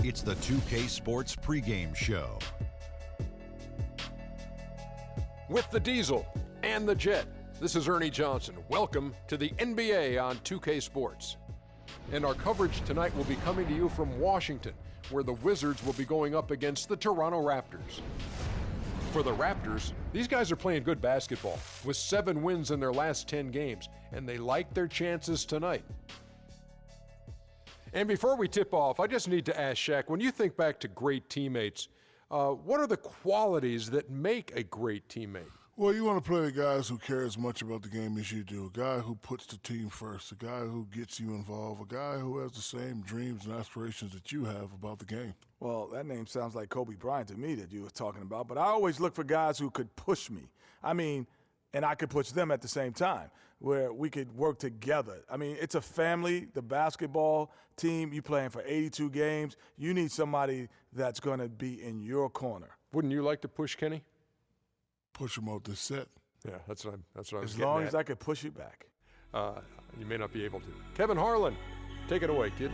It's the 2K Sports pregame show. With the Diesel and the Jet, this is Ernie Johnson. Welcome to the NBA on 2K Sports. And our coverage tonight will be coming to you from Washington, where the Wizards will be going up against the Toronto Raptors. For the Raptors, these guys are playing good basketball with 7 wins in their last 10 games, and they like their chances tonight. And before we tip off, I just need to ask Shaq, when you think back to great teammates, what are the qualities that make a great teammate? Well, you want to play the guys who care as much about the game as you do, a guy who puts the team first, a guy who gets you involved, a guy who has the same dreams and aspirations that you have about the game. Well, that name sounds like Kobe Bryant to me that you were talking about, but I always look for guys who could push me. And I could push them at the same time, where we could work together. It's a family, the basketball team, you playing for 82 games. You need somebody that's going to be in your corner. Wouldn't you like to push Kenny? Push him out this set. Yeah, that's what I was getting As long at. as I could push you back. You may not be able to. Kevin Harlan, take it away, kid.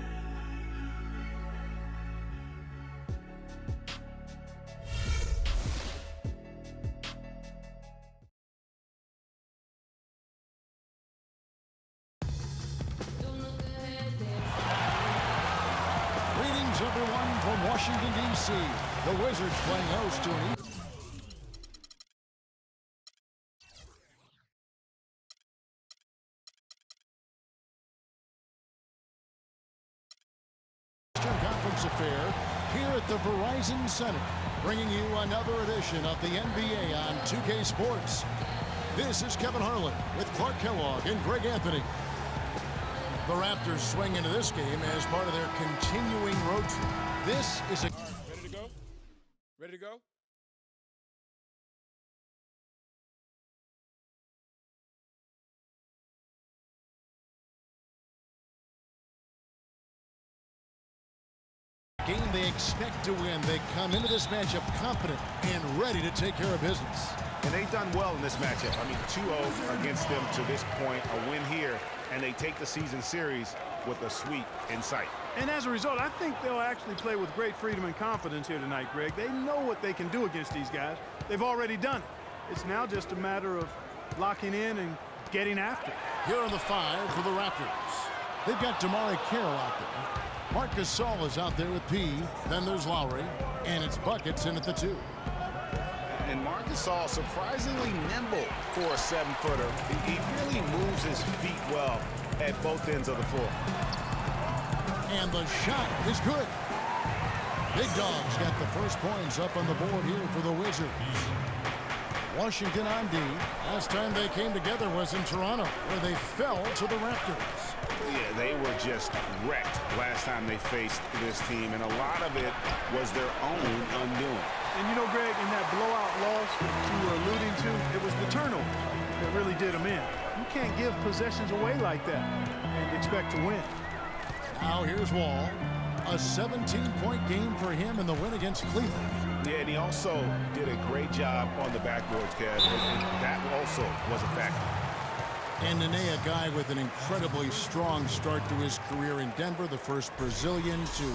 Greetings, everyone, from Washington, D.C. The Wizards playing host to an Eastern Conference affair here at the Verizon Center, bringing you another edition of the NBA on 2K Sports. This is Kevin Harlan with Clark Kellogg and Greg Anthony. The Raptors swing into this game as part of their continuing road trip. This is a... Ready to go? Ready to go? game they expect to win. They come into this matchup confident and ready to take care of business. And they've done well in this matchup. 2-0 against them to this point, a win here, and they take the season series with a sweep in sight. And as a result, I think they'll actually play with great freedom and confidence here tonight, Greg. They know what they can do against these guys. They've already done it. It's now just a matter of locking in and getting after it. Here are the 5 for the Raptors. They've got Damari Carroll out there. Marc Gasol is out there with P. Then there's Lowry, and it's buckets in at the 2. And Marc Gasol surprisingly nimble for a 7-footer. He really moves his feet well at both ends of the floor. And the shot is good. Big Dog's got the first points up on the board here for the Wizards. Washington on D. Last time they came together was in Toronto, where they fell to the Raptors. Yeah, they were just wrecked last time they faced this team, and a lot of it was their own undoing. And you know, Greg, in that blowout loss that you were alluding to, it was the turnover that really did them in. You can't give possessions away like that and expect to win. Now here's Wall. A 17-point game for him in the win against Cleveland. Yeah, and he also did a great job on the backboards, Kev, and that also was a factor. And Nene, a guy with an incredibly strong start to his career in Denver, the first Brazilian to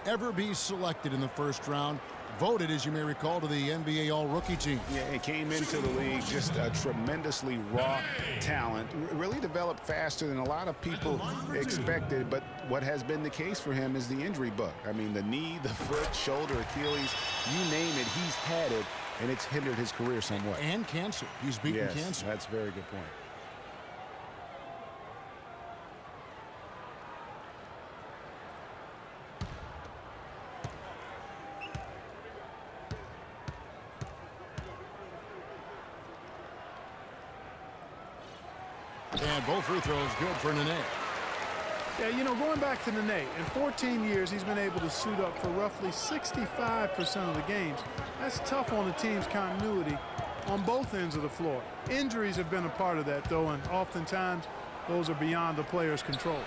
ever be selected in the first round. Voted, as you may recall, to the NBA All-Rookie team. Yeah, he came into the league just a tremendously raw talent. Really developed faster than a lot of people expected, but what has been the case for him is the injury bug. The knee, the foot, shoulder, Achilles, you name it, he's had it, and it's hindered his career somewhat. And cancer. He's beaten cancer. That's a very good point. And both free throws good for Nene. Yeah, going back to Nene, in 14 years, he's been able to suit up for roughly 65% of the games. That's tough on the team's continuity on both ends of the floor. Injuries have been a part of that, though, and oftentimes those are beyond the player's control.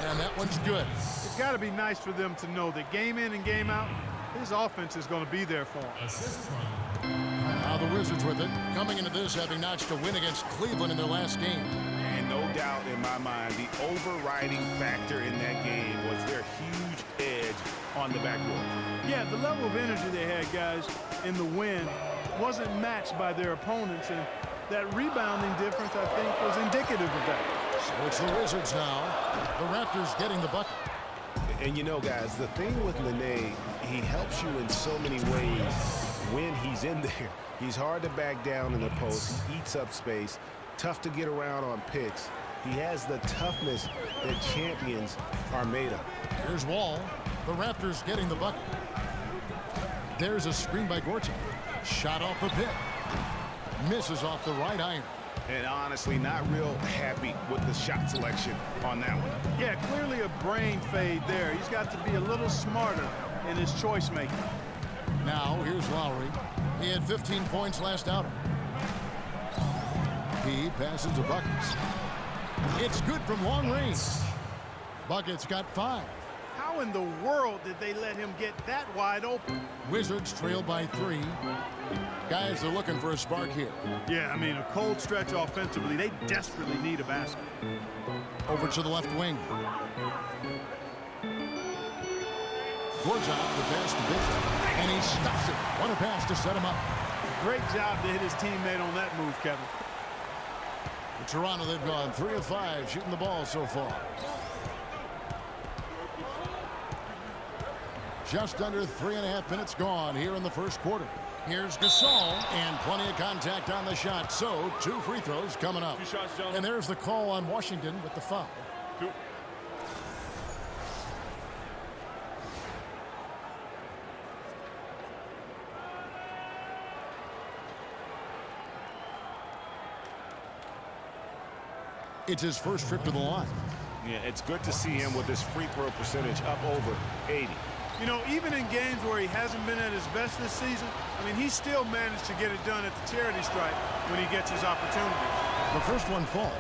And that one's good. It's got to be nice for them to know that game in and game out, his offense is going to be there for him. Now the Wizards with it, coming into this having notched a win against Cleveland in their last game. And no doubt in my mind, the overriding factor in that game was their huge edge on the backboard. Yeah, the level of energy they had, guys, in the win wasn't matched by their opponents, and that rebounding difference, I think, was indicative of that. So it's the Wizards now. The Raptors getting the bucket. And you know, guys, the thing with Nene, he helps you in so many ways when he's in there. He's hard to back down in the post. He eats up space. Tough to get around on picks. He has the toughness that champions are made of. Here's Wall. The Raptors getting the bucket. There's a screen by Gorton. Shot off the pick. Misses off the right iron. And honestly, not real happy with the shot selection on that one. Yeah, clearly a brain fade there. He's got to be a little smarter in his choice making. Now, here's Lowry. He had 15 points last outing. He passes to Buckets. It's good from long range. Buckets got 5. How in the world did they let him get that wide open? Wizards trail by 3. Guys are looking for a spark here. Yeah, I mean, a cold stretch offensively. They desperately need a basket. Over to the left wing. Gorjak, the pass to Bishop, and he stuffs it. What a pass to set him up. Great job to hit his teammate on that move, Kevin. For Toronto, they've gone 3 of 5 shooting the ball so far. Just under 3.5 minutes gone here in the first quarter. Here's Gasol, and plenty of contact on the shot. So, 2 free throws coming up. 2 shots, gentlemen. And there's the call on Washington with the foul. 2. It's his first trip to the line. Yeah, it's good to see him with his free throw percentage up over 80. You know, even in games where he hasn't been at his best this season, I mean, he still managed to get it done at the charity stripe when he gets his opportunity. The first one falls.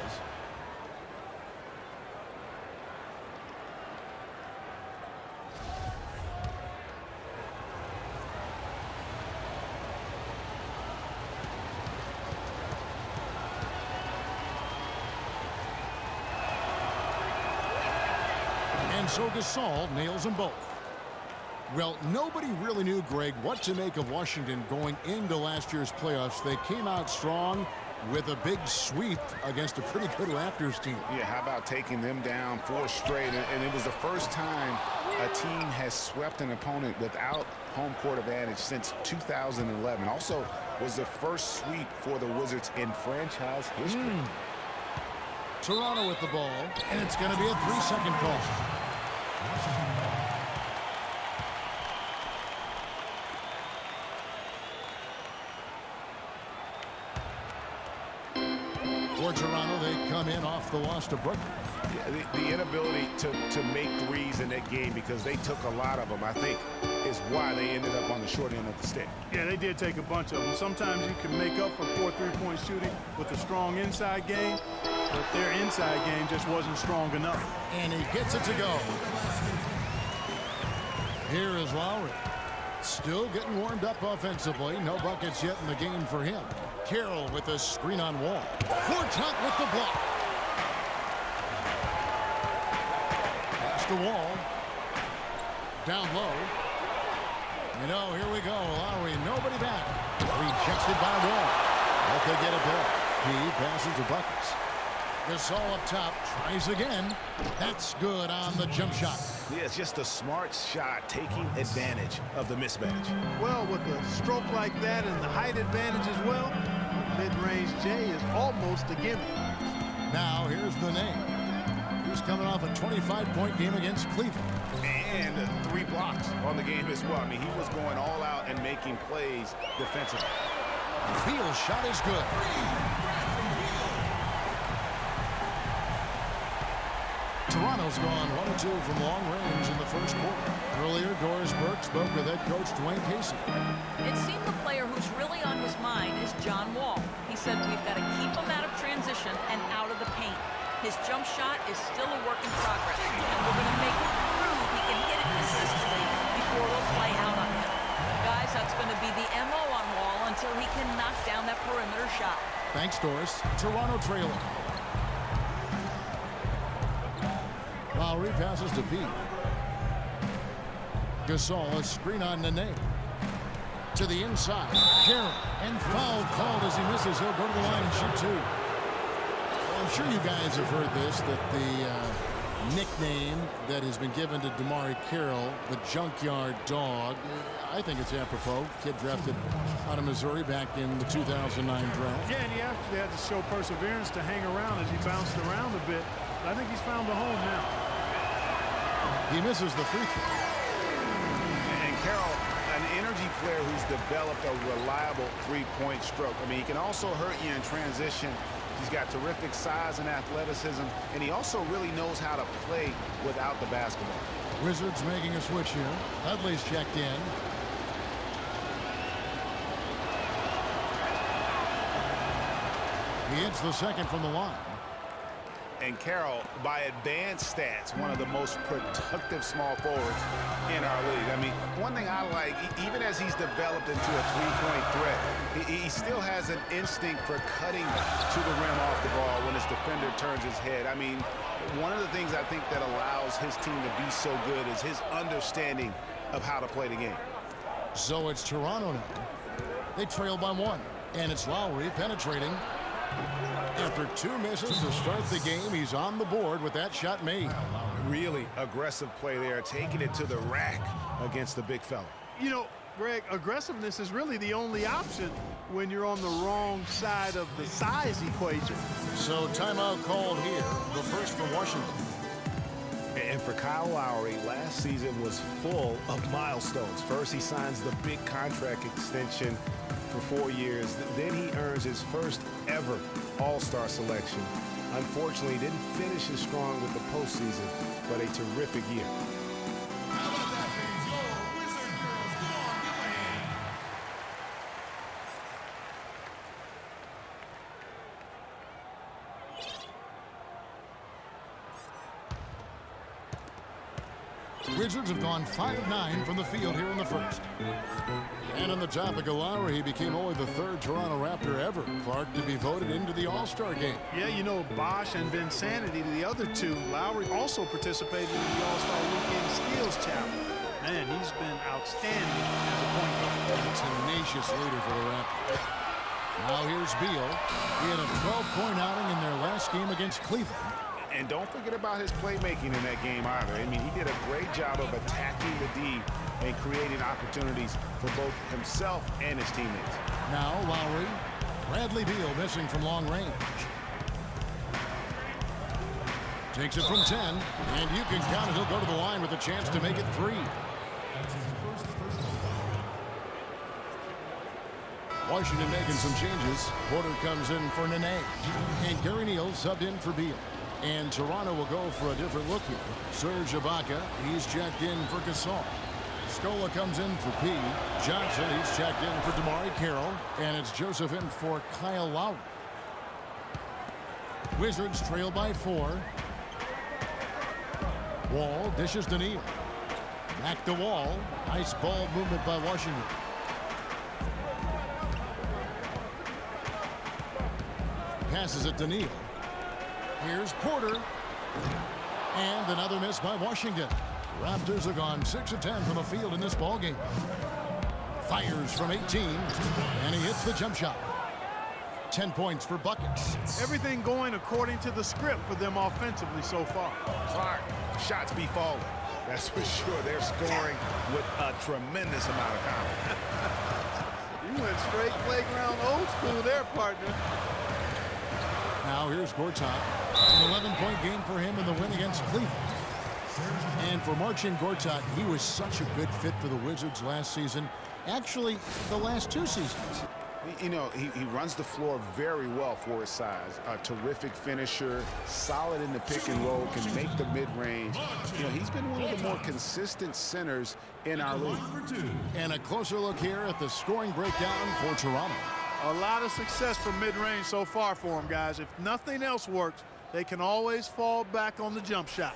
And so Gasol nails them both. Well, nobody really knew, Greg, what to make of Washington going into last year's playoffs. They came out strong with a big sweep against a pretty good Raptors team. Yeah, how about taking them down 4 straight? And it was the first time a team has swept an opponent without home court advantage since 2011. Also was the first sweep for the Wizards in franchise history. Toronto with the ball, and it's going to be a 3-second call. For Toronto, they come in off the loss to Brooklyn. Yeah, the inability to make threes in that game, because they took a lot of them, I think, is why they ended up on the short end of the stick. Yeah, they did take a bunch of them. Sometimes you can make up for poor three-point shooting with a strong inside game, but their inside game just wasn't strong enough. And he gets it to go. Here is Lowry. Still getting warmed up offensively. No buckets yet in the game for him. Carroll with a screen on Wall. Gortat with the block. Pass to Wall. Down low. You know, here we go. Lowry, nobody back. Rejected by Wall. But they get it back. He passes to Buckets. Gasol up top. Tries again. That's good on the jump shot. Yeah, it's just a smart shot, taking advantage of the mismatch. Well, with a stroke like that and the height advantage as well, mid-range J is almost a gimme. Now here's the name. He's coming off a 25-point game against Cleveland. And 3 blocks on the game as well. I mean, he was going all out and making plays defensively. Beal's shot is good. Toronto's gone 1-2 from long range in the first quarter. Earlier, Doris Burke spoke with head coach Dwayne Casey. It seemed the player who's really on his mind is John Wall. He said we've got to keep him out of transition and out of the paint. His jump shot is still a work in progress, and we're going to make him prove he can hit it consistently before we'll play out on him. Guys, that's going to be the MO on Wall until he can knock down that perimeter shot. Thanks, Doris. Toronto trailing. Lowry passes to Pete. Gasol, a screen on Nene. To the inside. Carroll. And foul called as he misses. He'll go to the line and shoot 2. Well, I'm sure you guys have heard this, that the nickname that has been given to DeMarre Carroll, the Junkyard Dog, I think it's apropos. Kid drafted out of Missouri back in the 2009 draft. Yeah, and he actually had to show perseverance to hang around as he bounced around a bit. But I think he's found a home now. He misses the free throw. And Carroll, an energy player who's developed a reliable three-point stroke. I mean, he can also hurt you in transition. He's got terrific size and athleticism, and he also really knows how to play without the basketball. Wizards making a switch here. Dudley's checked in. He hits the second from the line. And Carroll, by advanced stats, one of the most productive small forwards in our league. I mean, one thing I like, even as he's developed into a three-point threat, he still has an instinct for cutting to the rim off the ball when his defender turns his head. I mean, one of the things I think that allows his team to be so good is his understanding of how to play the game. So it's Toronto now. They trail by 1. And it's Lowry penetrating. After 2 misses to start the game, he's on the board with that shot made. Really aggressive play there, taking it to the rack against the big fella. You know, Greg, aggressiveness is really the only option when you're on the wrong side of the size equation. So timeout called here, the first for Washington. And for Kyle Lowry, last season was full of milestones. First, he signs the big contract extension for 4 years. Then he earns his first ever All-Star selection. Unfortunately, he didn't finish as strong with the postseason, but a terrific year. Wizards have gone 5 of 9 from the field here in the first. And on the topic of Lowry, he became only the 3rd Toronto Raptor ever, Clark, to be voted into the All-Star game. Yeah, you know, Bosch and Vinsanity, the other 2. Lowry also participated in the All-Star Weekend Skills Challenge. Man, he's been outstanding as a point guard. A tenacious leader for the Raptors. Now here's Beal. He had a 12-point outing in their last game against Cleveland. And don't forget about his playmaking in that game either. I mean, he did a great job of attacking the D and creating opportunities for both himself and his teammates. Now Lowry. Bradley Beal missing from long range. Takes it from 10, and you can count it. He'll go to the line with a chance to make it 3. Washington making some changes. Porter comes in for Nene. And Gary Neal subbed in for Beal. And Toronto will go for a different look here. Serge Ibaka, he's checked in for Gasol. Scola comes in for P. Johnson, he's checked in for DeMarre Carroll. And it's Joseph in for Kyle Lowry. Wizards trail by 4. Wall dishes to Neal. Back to Wall. Nice ball movement by Washington. Passes it to Neal. Here's Porter. And another miss by Washington. Raptors have gone 6 of 10 from the field in this ballgame. Fires from 18. And he hits the jump shot. 10 points for buckets. Everything going according to the script for them offensively so far. Clark, shots be falling. That's for sure. They're scoring with a tremendous amount of confidence. You went straight playground old school there, partner. Now here's Gortat. An 11-point game for him in the win against Cleveland. And for Marcin Gortat, he was such a good fit for the Wizards last season. Actually, the last 2 seasons. You know, he runs the floor very well for his size. A terrific finisher, solid in the pick and roll, can make the mid-range. You know, he's been one of the more consistent centers in our league. And a closer look here at the scoring breakdown for Toronto. A lot of success from mid-range so far for them, guys. If nothing else works, they can always fall back on the jump shot.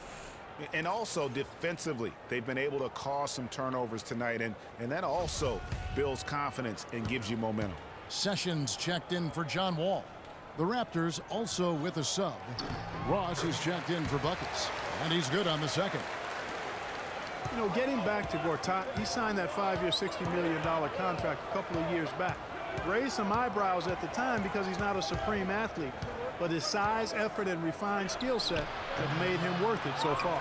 And also defensively, they've been able to cause some turnovers tonight, and that also builds confidence and gives you momentum. Sessions checked in for John Wall. The Raptors also with a sub. Ross is checked in for buckets, and he's good on the second. You know, getting back to Gortat, he signed that 5-year, $60 million contract a couple of years back. Raised some eyebrows at the time because he's not a supreme athlete, but his size, effort, and refined skill set have made him worth it so far.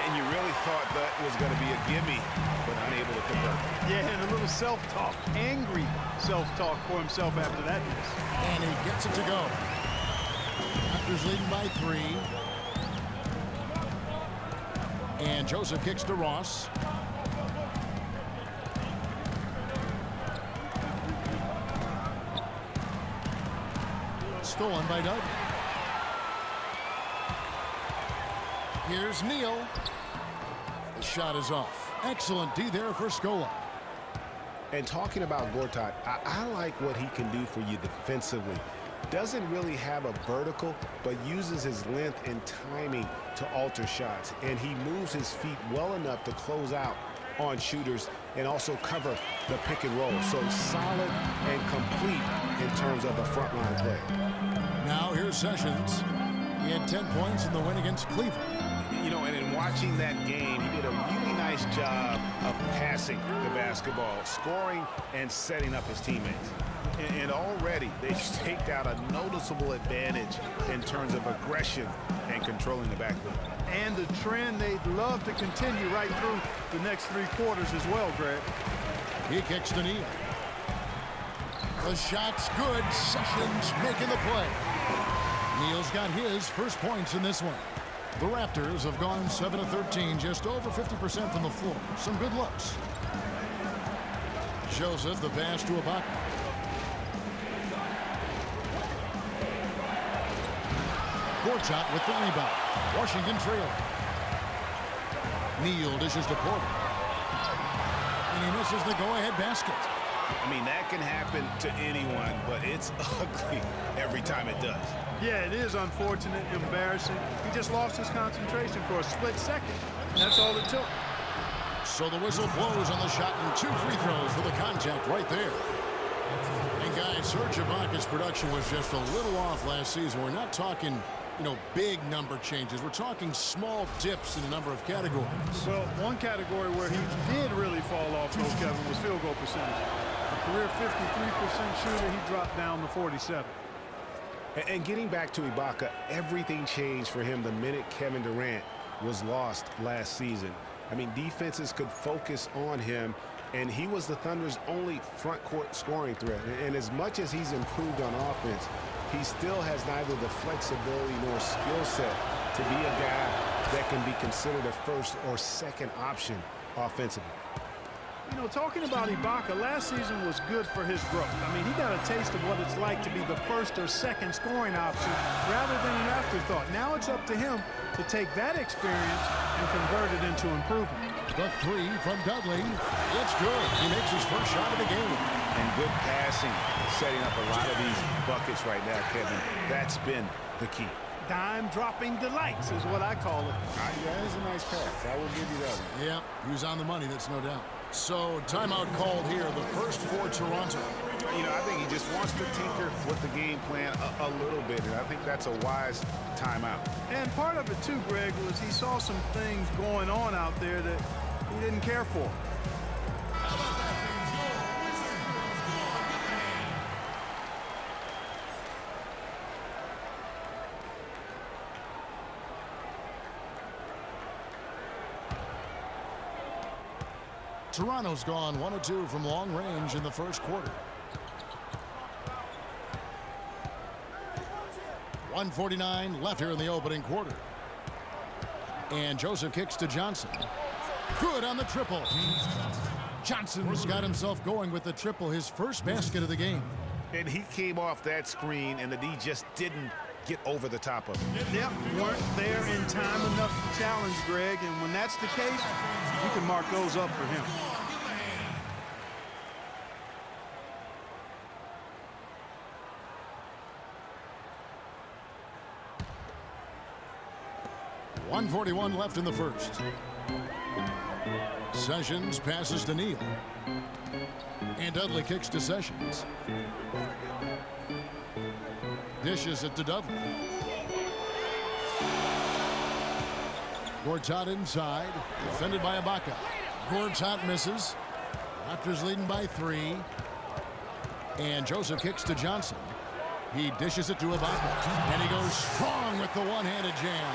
And you really thought that was going to be a gimme, but unable to convert. Yeah, and a little self-talk, angry self-talk for himself after that miss. And he gets it to go. Raptors leading by 3. And Joseph kicks to Ross. Stolen by Doug. Here's Neal. The shot is off. Excellent D there for Scola. And talking about Gortat, I like what he can do for you defensively. Doesn't really have a vertical, but uses his length and timing to alter shots. And he moves his feet well enough to close out on shooters and also cover the pick and roll. So solid and complete in terms of a frontline play. Now here's Sessions. He had 10 points in the win against Cleveland. You know, and in watching that game, he did a really nice job of passing the basketball, scoring and setting up his teammates. And already they've staked out a noticeable advantage in terms of aggression and controlling the backcourt. And the trend they'd love to continue right through the next 3 quarters as well, Greg. He kicks to Neal. The shot's good. Sessions making the play. Neal's got his first points in this one. The Raptors have gone 7 of 13, just over 50% from the floor. Some good looks. Joseph, the pass to Ibaka. Gortat with the rebound. Washington trailing. Neal dishes to Porter. And he misses the go-ahead basket. I mean, that can happen to anyone, but it's ugly every time it does. Yeah, it is unfortunate, embarrassing. He just lost his concentration for a split second. That's all it took. So the whistle blows on the shot and 2 free throws for the contact right there. And guys, Serge Ibaka's production was just a little off last season. We're not talking, you know, big number changes. We're talking small dips in a number of categories. Well, one category where he did really fall off, though, Kevin, was field goal percentage. A career 53% shooter, he dropped down to 47. And getting back to Ibaka, everything changed for him the minute Kevin Durant was lost last season. I mean, defenses could focus on him, and he was the Thunder's only front court scoring threat. And as much as he's improved on offense, he still has neither the flexibility nor skill set to be a guy that can be considered a first or second option offensively. You know, talking about Ibaka, last season was good for his growth. I mean, he got a taste of what it's like to be the first or second scoring option rather than an afterthought. Now it's up to him to take that experience and convert it into improvement. The 3 from Dudley. It's good. He makes his first shot of the game. And good passing, setting up a lot of these buckets right now, Kevin. That's been the key. Dime-dropping delights is what I call it. Yeah, it's a nice pass. I will give you that one. Yeah, he was on the money, that's no doubt. So, timeout called here, the first for Toronto. You know, I think he just wants to tinker with the game plan a little bit, and I think that's a wise timeout. And part of it, too, Greg, was he saw some things going on out there that he didn't care for. Toronto's gone 1 of 2 from long range in the first quarter. 1:49 left here in the opening quarter. And Joseph kicks to Johnson. Good on the triple. Johnson's got himself going with the triple, his first basket of the game. And he came off that screen, and the D just didn't get over the top of him. Yep, weren't there in time enough to challenge Greg, and when that's the case, you can mark those up for him. .141 left in the first. Sessions passes to Neal. And Dudley kicks to Sessions. Dishes it to Dudley. Gortat inside, defended by Ibaka. Gortat misses. Raptors leading by 3. And Joseph kicks to Johnson. He dishes it to Ibaka, and he goes strong with the one-handed jam.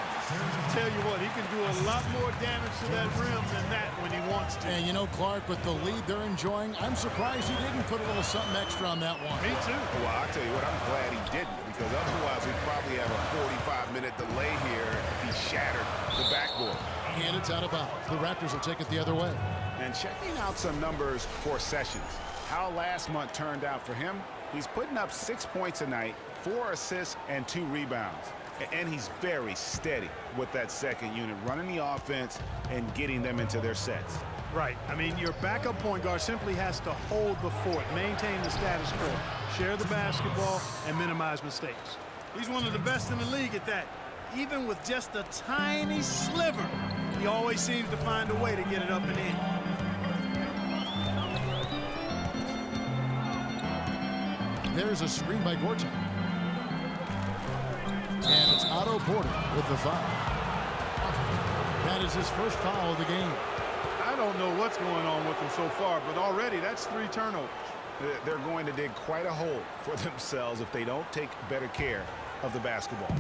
Tell you what, he can do a lot more damage to that rim than that when he wants to. And you know, Clark, with the lead they're enjoying, I'm surprised he didn't put a little something extra on that one. Me too. Well, I'll tell you what, I'm glad he didn't, because otherwise we'd probably have a 45-minute delay here if he shattered the backboard. And it's out of bounds. The Raptors will take it the other way. And checking out some numbers for Sessions, how last month turned out for him. He's putting up 6 points a night, 4 assists, and 2 rebounds. And he's very steady with that second unit, running the offense and getting them into their sets. Right. I mean, your backup point guard simply has to hold the fort, maintain the status quo, share the basketball, and minimize mistakes. He's one of the best in the league at that. Even with just a tiny sliver, he always seems to find a way to get it up and in. There's a screen by Gortat. And it's Otto Porter with the foul. That is his first foul of the game. I don't know what's going on with him so far, but already that's 3 turnovers. They're going to dig quite a hole for themselves if they don't take better care of the basketball.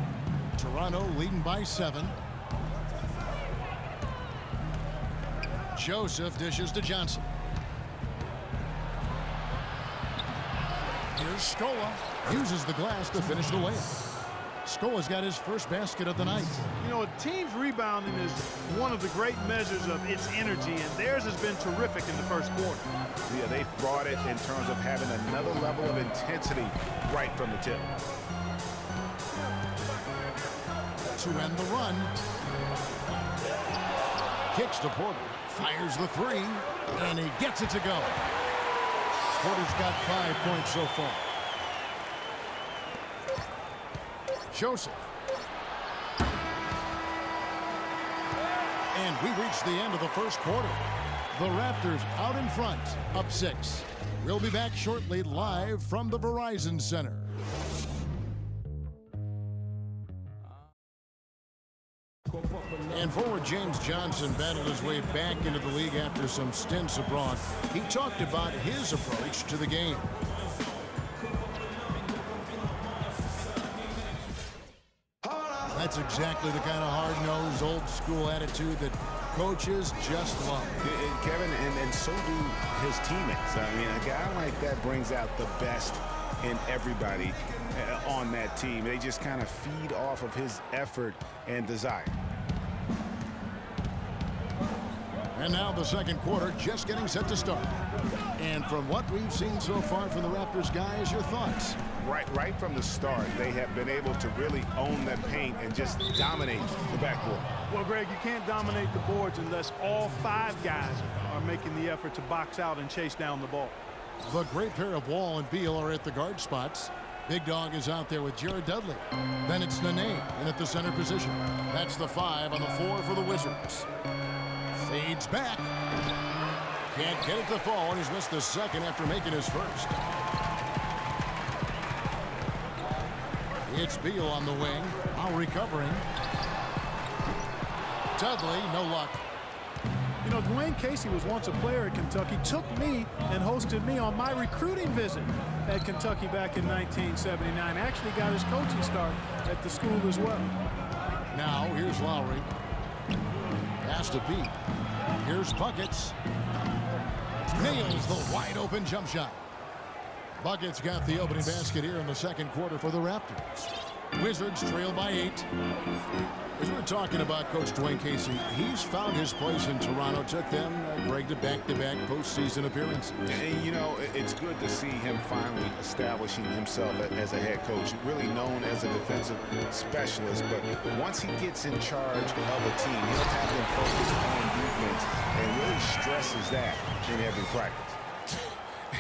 Toronto leading by 7. Joseph dishes to Johnson. Here's Scola. Uses the glass to finish the layup. Scola's got his first basket of the night. You know, a team's rebounding is one of the great measures of its energy, and theirs has been terrific in the first quarter. Yeah, they've brought it in terms of having another level of intensity right from the tip. To end the run. Kicks to Porter. Fires the 3. And he gets it to go. Porter's got 5 points so far. Joseph. And we reach the end of the first quarter. The Raptors out in front, up 6. We'll be back shortly live from the Verizon Center. And forward James Johnson battled his way back into the league after some stints abroad. He talked about his approach to the game. That's exactly the kind of hard-nosed, old-school attitude that coaches just love. Kevin, and so do his teammates. I mean, a guy like that brings out the best in everybody on that team. They just kind of feed off of his effort and desire. And now the second quarter just getting set to start. And from what we've seen so far from the Raptors, guys, your thoughts? Right from the start, they have been able to really own that paint and just dominate the backboard. Well, Greg, you can't dominate the boards unless all 5 guys are making the effort to box out and chase down the ball. The great pair of Wall and Beal are at the guard spots. Big Dog is out there with Jared Dudley. Then it's Nene in at the center position. That's the 5 on the 4 for the Wizards. Fades back. Can't get it to fall, and he's missed the second after making his first. It's Beal on the wing. Lowry covering. Dudley, no luck. You know, Dwayne Casey was once a player at Kentucky, took me and hosted me on my recruiting visit at Kentucky back in 1979. Actually got his coaching start at the school as well. Now, here's Lowry. Pass to Pete. Here's Buckets. Nails the wide-open jump shot. Buckets got the opening basket here in the second quarter for the Raptors. Wizards trail by 8. As we're talking about Coach Dwayne Casey, he's found his place in Toronto. Took them, Greg, to back-to-back postseason appearances. And, you know, it's good to see him finally establishing himself as a head coach, really known as a defensive specialist. But once he gets in charge of a team, he'll have them focus on defense and really stresses that in every practice.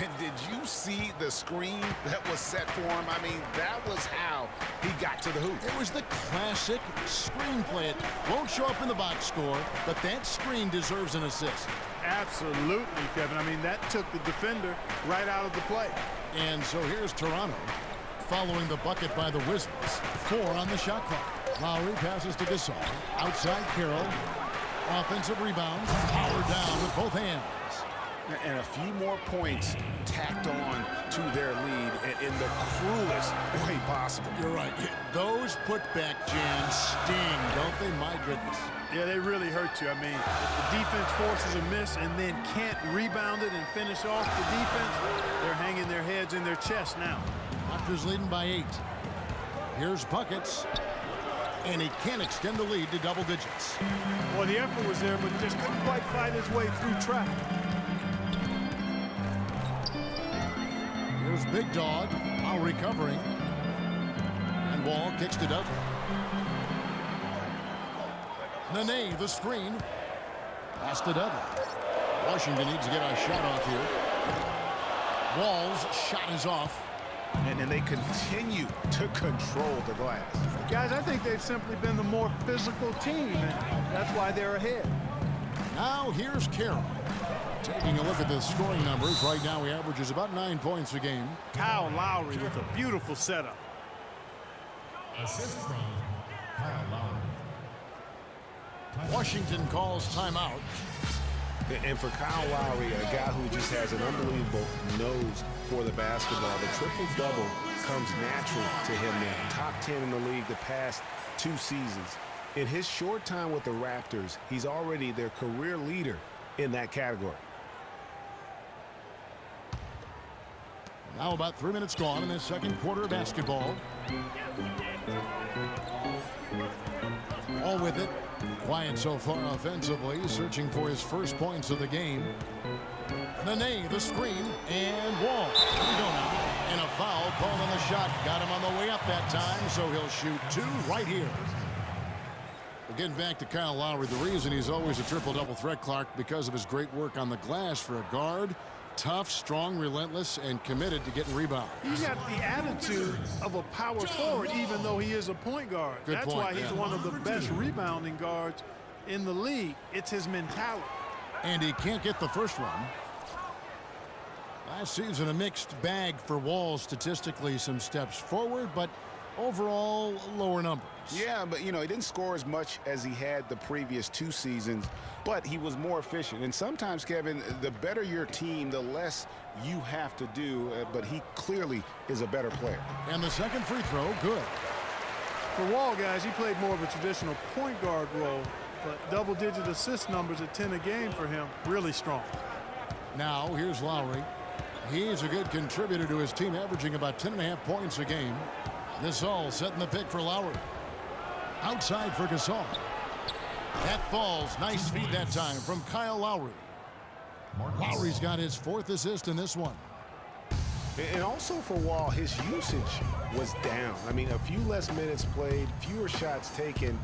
And did you see the screen that was set for him? I mean, that was how he got to the hoop. It was the classic screenplay. It won't show up in the box score, but that screen deserves an assist. Absolutely, Kevin. I mean, that took the defender right out of the play. And so here's Toronto following the bucket by the Wizards. 4 on the shot clock. Lowry passes to Gasol. Outside Carroll. Offensive rebound. Powered down with both hands. And a few more points tacked on to their lead in the cruelest way possible. You're right. Those putback jams sting, don't they? My goodness. Yeah, they really hurt you. I mean, if the defense forces a miss and then can't rebound it and finish off the defense, they're hanging their heads in their chest now. Raptors leading by 8. Here's buckets. And he can't extend the lead to double digits. Well, the effort was there, but he just couldn't quite fight his way through traffic. Here's Big Dog. Now recovering. And Wall kicks to Dudley. Nene, the screen. Pass to Dudley. Washington needs to get a shot off here. Wall's shot is off. And they continue to control the glass. Guys, I think they've simply been the more physical team, and that's why they're ahead. Now here's Carroll. Taking a look at the scoring numbers, right now he averages about 9 points a game. Kyle Lowry with a beautiful setup. Assist from Kyle Lowry. Washington calls timeout. And for Kyle Lowry, a guy who just has an unbelievable nose for the basketball, the triple-double comes natural to him now. Top 10 in the league the past 2 seasons. In his short time with the Raptors, he's already their career leader in that category. Now about 3 minutes gone in this second quarter of basketball. All with it. Quiet so far offensively, searching for his first points of the game. Nene, the screen, and Wall. Here we go now. And a foul called on the shot. Got him on the way up that time, so he'll shoot 2 right here. We're getting back to Kyle Lowry. The reason he's always a triple-double threat, Clark, because of his great work on the glass for a guard. Tough, strong, relentless, and committed to getting rebounds. He's got the attitude of a power forward, even though he is a point guard. That's why he's one of the best rebounding guards in the league. It's his mentality. And he can't get the first one. Last season, a mixed bag for Wall statistically. Some steps forward, but overall, lower numbers. Yeah, but, you know, he didn't score as much as he had the previous 2 seasons, but he was more efficient. And sometimes, Kevin, the better your team, the less you have to do, but he clearly is a better player. And the second free throw, good. For Wall, guys, he played more of a traditional point guard role, but double-digit assist numbers at 10 a game for him, really strong. Now, here's Lowry. He's a good contributor to his team, averaging about 10.5 points a game. Gasol setting the pick for Lowry. Outside for Gasol. That falls. Nice feed that time from Kyle Lowry. Lowry's got his 4th assist in this one. And also for Wall, his usage was down. I mean, a few less minutes played, fewer shots taken.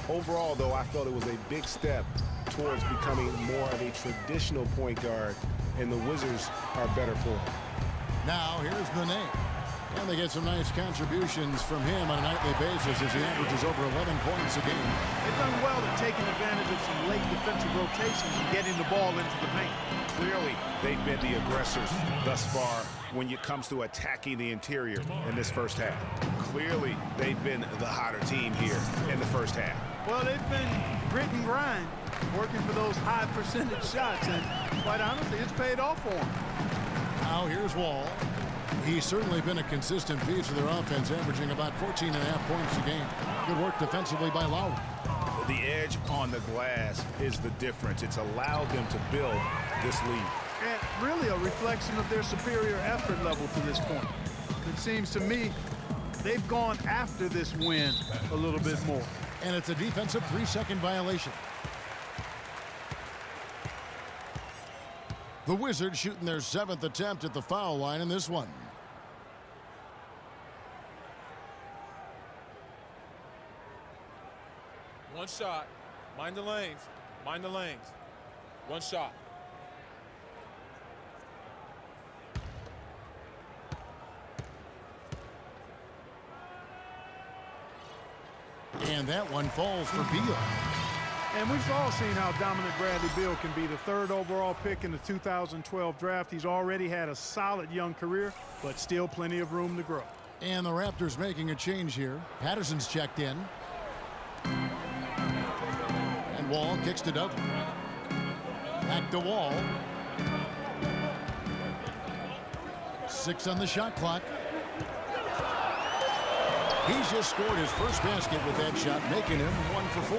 Overall, though, I felt it was a big step towards becoming more of a traditional point guard, and the Wizards are better for him. Now, here's Nene. And they get some nice contributions from him on a nightly basis as he averages over 11 points a game. They've done well at taking advantage of some late defensive rotations and getting the ball into the paint. Clearly, they've been the aggressors thus far when it comes to attacking the interior in this first half. Clearly, they've been the hotter team here in the first half. Well, they've been grit and grind, working for those high percentage shots, and quite honestly, it's paid off for them. Now here's Wall. He's certainly been a consistent piece of their offense, averaging about 14.5 points a game. Good work defensively by Lowry. The edge on the glass is the difference. It's allowed them to build this lead. And really a reflection of their superior effort level to this point. It seems to me they've gone after this win a little bit more. And it's a defensive 3-second violation. The Wizards shooting their 7th attempt at the foul line in this one. One shot. Mind the lanes. Mind the lanes. One shot. And that one falls for Beal. And we've all seen how dominant Bradley Beal can be. The 3rd overall pick in the 2012 draft. He's already had a solid young career, but still plenty of room to grow. And the Raptors making a change here. Patterson's checked in. Wall kicks to Dudley. Back to Wall. 6 on the shot clock. He's just scored his first basket with that shot, making him 1 for 4.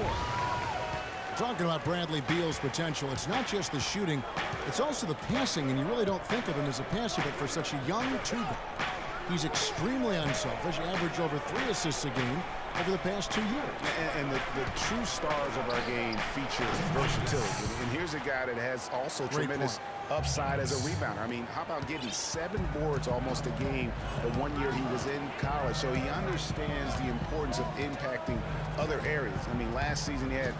Talking about Bradley Beal's potential, it's not just the shooting, it's also the passing, and you really don't think of him as a passer, but for such a young two-guy, he's extremely unselfish, averaged over 3 assists a game over the past 2 years. And the true stars of our game feature versatility. And here's a guy that has also tremendous upside as a rebounder. I mean, how about getting 7 boards almost a game the 1 year he was in college? So he understands the importance of impacting other areas. I mean, last season he had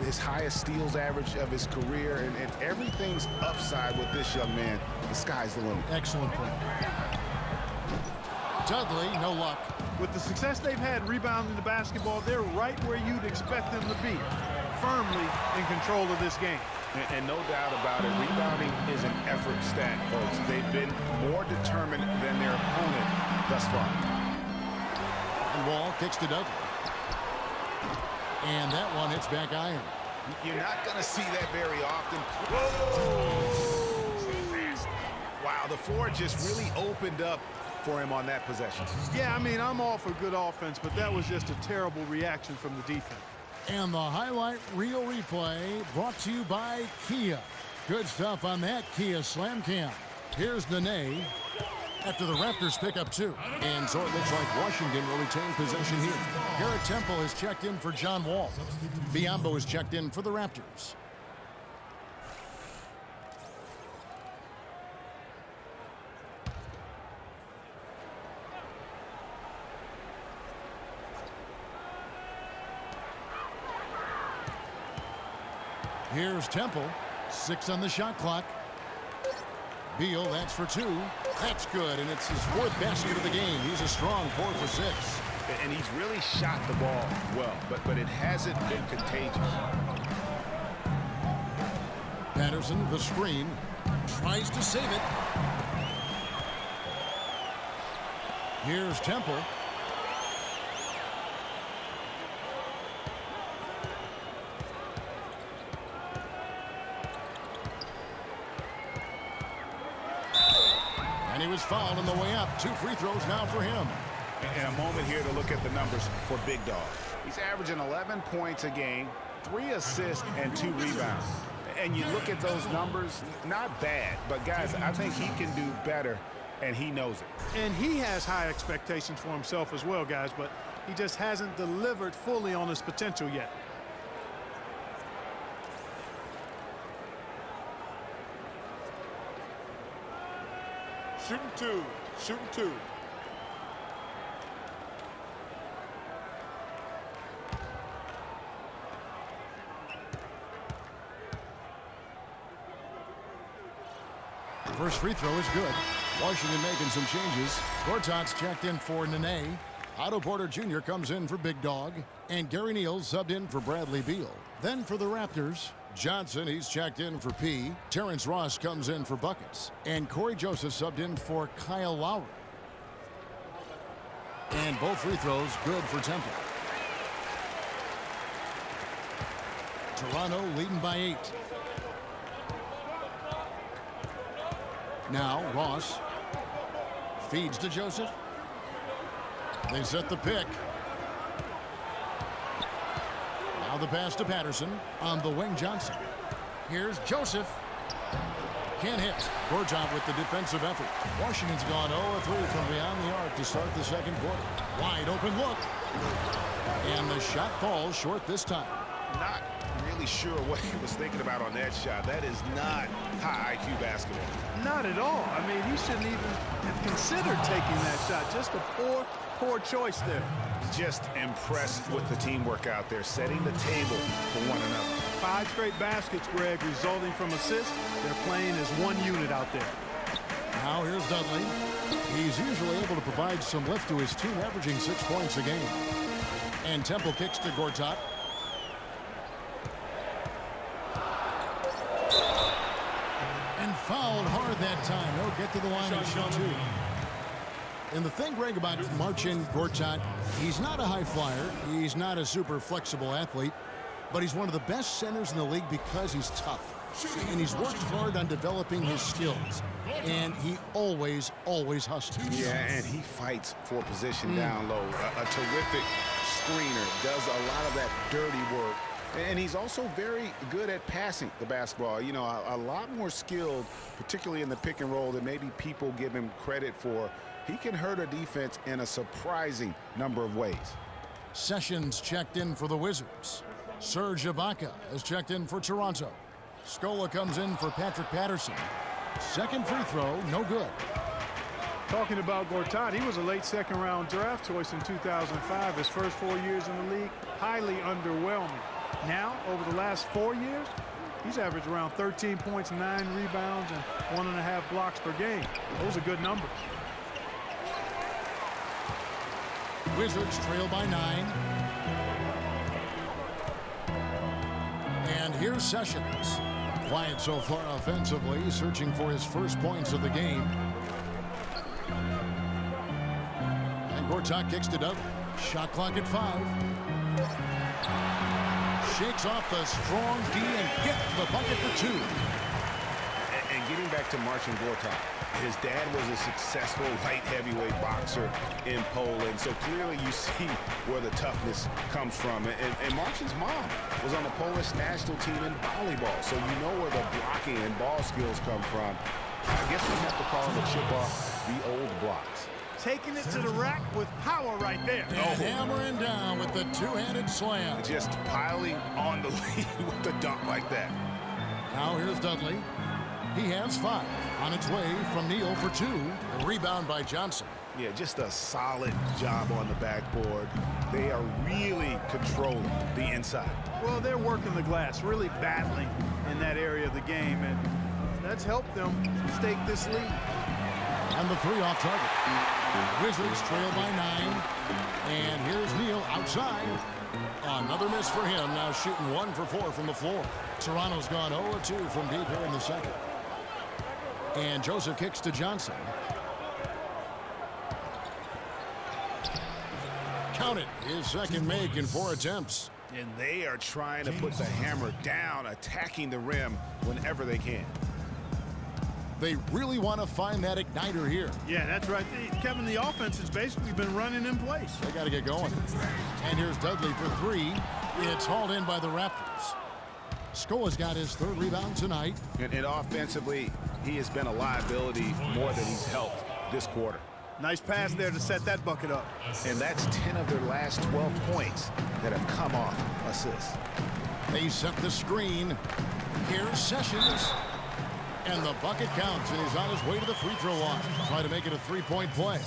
his highest steals average of his career, and everything's upside with this young man. The sky's the limit. Excellent point. Dudley, no luck. With the success they've had rebounding the basketball, they're right where you'd expect them to be, firmly in control of this game. And no doubt about it, rebounding is an effort stat, folks. They've been more determined than their opponent thus far. And Wall kicks to Dudley. And that one hits back iron. You're not going to see that very often. Whoa! Wow, the floor just really opened up for him on that possession. Yeah, I mean, I'm all for good offense, but that was just a terrible reaction from the defense. And the highlight reel replay brought to you by Kia. Good stuff on that Kia Slam Cam. Here's Nene after the Raptors pick up 2. And so it looks like Washington will retain possession here. Garrett Temple is checked in for John Wall. Biyombo is checked in for the Raptors. Here's Temple. 6 on the shot clock. Beal, that's for 2. That's good, and it's his 4th basket of the game. He's a strong 4 for 6. And he's really shot the ball well, but it hasn't been contagious. Patterson, the screen, tries to save it. Here's Temple. And he was fouled on the way up. 2 free throws now for him. And a moment here to look at the numbers for Big Dog. He's averaging 11 points a game, 3 assists, and 2 rebounds. And you look at those numbers, not bad. But, guys, I think he can do better, and he knows it. And he has high expectations for himself as well, guys, but he just hasn't delivered fully on his potential yet. Shooting 2. Shooting 2. First free throw is good. Washington making some changes. Gortat's checked in for Nene. Otto Porter Jr. comes in for Big Dog. And Gary Neal subbed in for Bradley Beal. Then for the Raptors, Johnson, he's checked in for P. Terrence Ross comes in for buckets. And Corey Joseph subbed in for Kyle Lowry. And both free throws good for Temple. Toronto leading by 8. Now Ross feeds to Joseph. They set the pick. Now the pass to Patterson on the wing. Johnson. Here's Joseph. Can't hit. Gortat with the defensive effort. Washington's gone 0-3 from beyond the arc to start the second quarter. Wide open look. And the shot falls short this time. Not really sure what he was thinking about on that shot. That is not high IQ basketball. Not at all. I mean, he shouldn't even have considered taking that shot. Just a poor choice there. Just impressed with the teamwork out there, setting the table for one another. 5 straight baskets, Greg, resulting from assists. They're playing as one unit out there. Now here's Dudley. He's usually able to provide some lift to his team, averaging 6 points a game. And Temple kicks to Gortat. And fouled hard that time. He'll get to the line and shoot 2. And the thing, Greg, about Marcin Gortat, he's not a high flyer. He's not a super flexible athlete. but he's one of the best centers in the league because he's tough. And he's worked hard on developing his skills. And he always hustles. Yeah, and he fights for position down low. A terrific screener, does a lot of that dirty work. And he's also very good at passing the basketball. You know, a lot more skilled, particularly in the pick and roll, than maybe people give him credit for. He can hurt a defense in a surprising number of ways. Sessions checked in for the Wizards. Serge Ibaka has checked in for Toronto. Scola comes in for Patrick Patterson. Second free throw, no good. Talking about Gortat, he was a late second-round draft choice in 2005. His first 4 years in the league, highly underwhelming. Now, over the last 4 years, he's averaged around 13 points, 9 rebounds, and 1.5 blocks per game. Those are good numbers. Wizards trail by 9. And here's Sessions. Quiet so far offensively, searching for his first points of the game. And Gortat kicks to Dudley. Shot clock at 5. Shakes off the strong D and gets the bucket for 2. And getting back to Marcin Gortat, his dad was a successful light heavyweight boxer in Poland, so clearly you see where the toughness comes from. And Marcin's mom was on the Polish national team in volleyball, so you know where the blocking and ball skills come from. I guess we have to call him a chip off the old blocks. Taking it to the rack with power right there. And hammering down with the two-handed slam. Just piling on the lead with the dunk like that. Now here's Dudley. He has 5. On its way from Neal for 2. A rebound by Johnson. Yeah, just a solid job on the backboard. They are really controlling the inside. Well, they're working the glass, really battling in that area of the game, and that's helped them stake this lead. And the 3 off target. Wizards trail by 9. And here's Neal outside. Another miss for him, now shooting 1 for 4 from the floor. Toronto's gone 0-2 from deep here in the second. And Joseph kicks to Johnson. Count it. His second make in 4 attempts. And they are trying to put the hammer down, attacking the rim whenever they can. They really want to find that igniter here. Yeah, that's right. Kevin, the offense has basically been running in place. They got to get going. And here's Dudley for 3. It's hauled in by the Raptors. Scola's got his 3rd rebound tonight. And offensively, he has been a liability more than he's helped this quarter. Nice pass there to set that bucket up. And that's 10 of their last 12 points that have come off assists. They set the screen. Here's Sessions. And the bucket counts, and he's on his way to the free throw line. Trying to make it a 3-point play.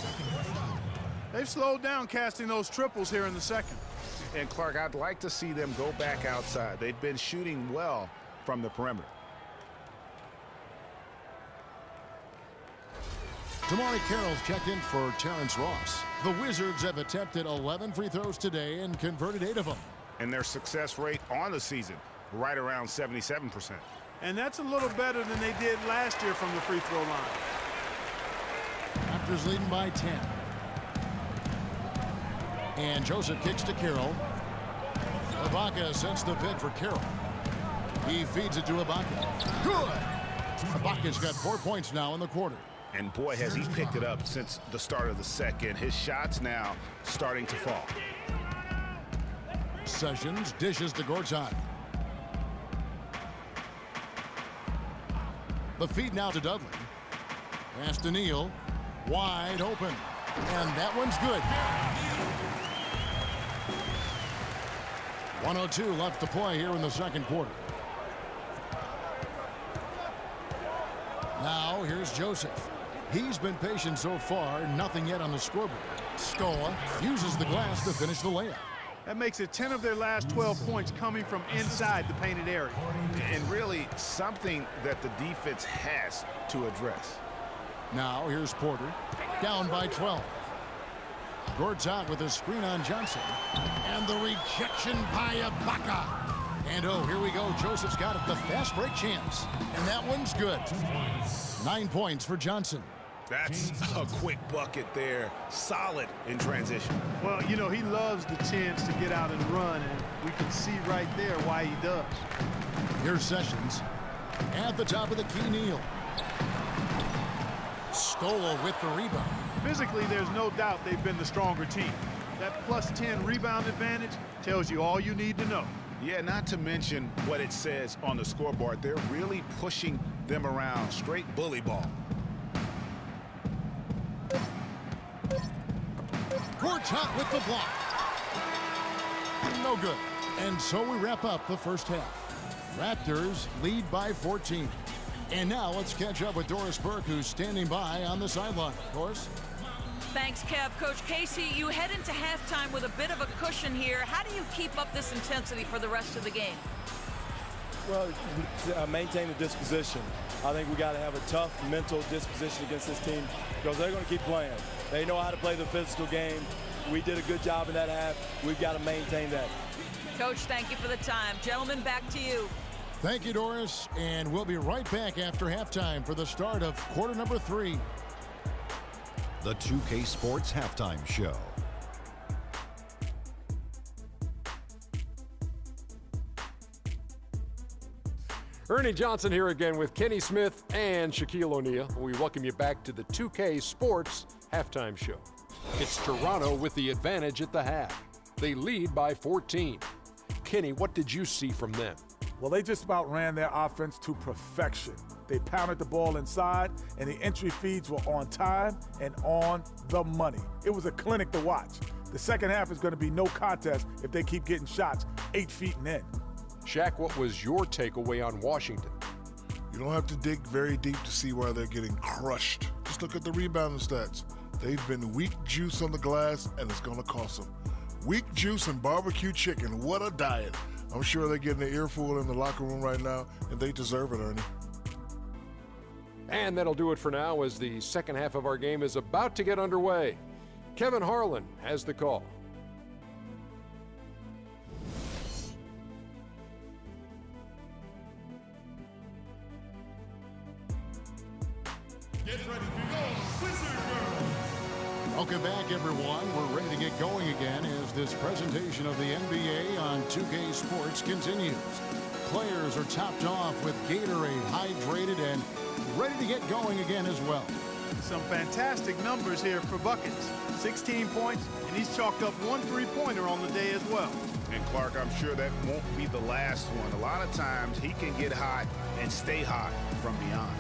They've slowed down casting those triples here in the second. And Clark, I'd like to see them go back outside. They've been shooting well from the perimeter. Damari Carroll's checked in for Terrence Ross. The Wizards have attempted 11 free throws today and converted 8 of them. And their success rate on the season, right around 77%. And that's a little better than they did last year from the free throw line. Raptors leading by 10. And Joseph kicks to Carroll. Ibaka sends the pick for Carroll. He feeds it to Ibaka. Good! Ibaka's got 4 points now in the quarter. And boy, has he picked it up since the start of the second. His shots now starting to fall. Sessions dishes to Gortat. The feed now to Dudley. Pass to Neal. Wide open. And that one's good. 1:02 left to play here in the second quarter. Now here's Joseph. He's been patient so far. Nothing yet on the scoreboard. Scola uses the glass to finish the layup. That makes it 10 of their last 12 points coming from inside the painted area. And really something that the defense has to address. Now here's Porter. Down by 12. Gortat with a screen on Johnson. And the rejection by Ibaka. And oh, here we go. Joseph's got it. The fast break chance. And that one's good. 9 points for Johnson. That's a quick bucket there. Solid in transition. Well, you know, he loves the chance to get out and run, and we can see right there why he does. Here's Sessions at the top of the key, kneel. Stoll with the rebound. Physically, there's no doubt they've been the stronger team. That plus 10 rebound advantage tells you all you need to know. Yeah, not to mention what it says on the scoreboard. They're really pushing them around. Straight bully ball. Gortat with the block. No good. And so we wrap up the first half. Raptors lead by 14. And now let's catch up with Doris Burke, who's standing by on the sideline. Doris? Thanks, Kev. Coach Casey, you head into halftime with a bit of a cushion here. How do you keep up this intensity for the rest of the game? Well, maintain the disposition. I think we got to have a tough mental disposition against this team because they're going to keep playing. They know how to play the physical game. We did a good job in that half. We've got to maintain that. Coach, thank you for the time. Gentlemen, back to you. Thank you, Doris. And we'll be right back after halftime for the start of quarter number 3. The 2K Sports Halftime Show. Ernie Johnson here again with Kenny Smith and Shaquille O'Neal. We welcome you back to the 2K Sports Halftime Show. It's Toronto with the advantage at the half. They lead by 14. Kenny, what did you see from them? Well, they just about ran their offense to perfection. They pounded the ball inside, and the entry feeds were on time and on the money. It was a clinic to watch. The second half is going to be no contest if they keep getting shots 8 feet and in. Shaq, what was your takeaway on Washington? You don't have to dig very deep to see why they're getting crushed. Just look at the rebounding stats. They've been weak juice on the glass, and it's going to cost them. Weak juice and barbecue chicken. What a diet. I'm sure they're getting an earful in the locker room right now, and they deserve it, Ernie. And that'll do it for now as the second half of our game is about to get underway. Kevin Harlan has the call. Get ready to go, Wizard Girls! Welcome back, everyone. We're ready to get going again as this presentation of the NBA on 2K Sports continues. Players are topped off with Gatorade, hydrated, and ready to get going again as well. Some fantastic numbers here for buckets. 16 points, and he's chalked up 1 3-pointer on the day as well. And Clark, I'm sure that won't be the last one. A lot of times he can get hot and stay hot from beyond.